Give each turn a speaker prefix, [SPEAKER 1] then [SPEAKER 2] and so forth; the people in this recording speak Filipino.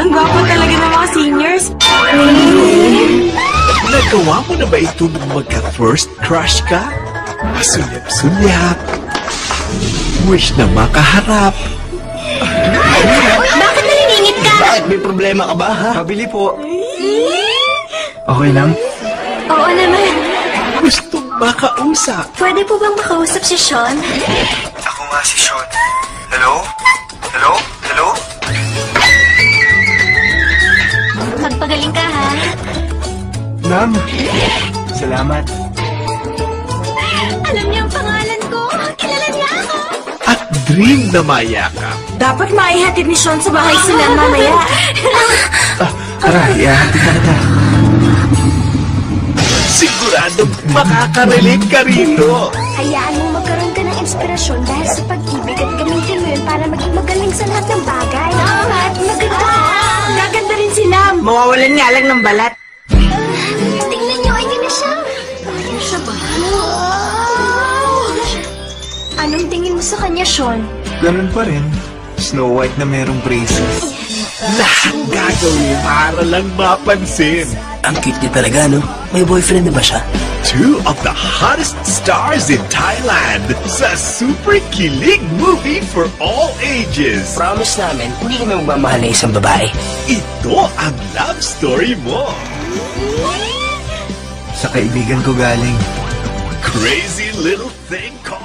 [SPEAKER 1] Ang gwapo talaga ng mga seniors.
[SPEAKER 2] Nagawa mo na ba ito nung magka-first crush ka? Masulyap-sulyap. Wish na makaharap.
[SPEAKER 1] Bakit naniningit ka?
[SPEAKER 3] Bakit? May problema ka ba, ha?
[SPEAKER 4] Pabili po. Okay lang?
[SPEAKER 1] Oo naman.
[SPEAKER 2] Gustong makausap.
[SPEAKER 1] Pwede po bang makausap si Sean?
[SPEAKER 4] Ako nga si Sean. Hello? Hello? Hello?
[SPEAKER 1] Magpagaling ka, ha?
[SPEAKER 4] Ma'am, salamat.
[SPEAKER 1] Alam niya ang pangalan ko. Kilala niya ako.
[SPEAKER 2] At dream na mayakap.
[SPEAKER 1] Dapat maihatid ni Sean sa bahay sila mamaya.
[SPEAKER 4] Tara, ihahatid na kita.
[SPEAKER 2] Siguradong makakarelate ka rito.
[SPEAKER 5] Hayaan mo magkaroon ka ng inspirasyon dahil sa pag-ibig at gamitin mo yun para maging magaling sa lahat ng bagay. At maganda.
[SPEAKER 1] Gaganda rin si Nam. Mawawalan nga lang ng balat.
[SPEAKER 5] Tingnan niyo, ayun na siya. Ayun siya ba? Anong tingin mo sa kanya, Sean?
[SPEAKER 4] Ganun pa rin. Snow White na merong braces.
[SPEAKER 2] Lahat gagawin para lang mapansin.
[SPEAKER 3] Ang cute niya talaga, no? May boyfriend na ba siya?
[SPEAKER 2] Two of the hottest stars in Thailand sa super kilig movie for all ages.
[SPEAKER 3] Promise namin, hindi kami magmamahal na isang babae.
[SPEAKER 2] Ito ang love story mo.
[SPEAKER 4] Sa kaibigan ko galing.
[SPEAKER 2] Crazy little thing called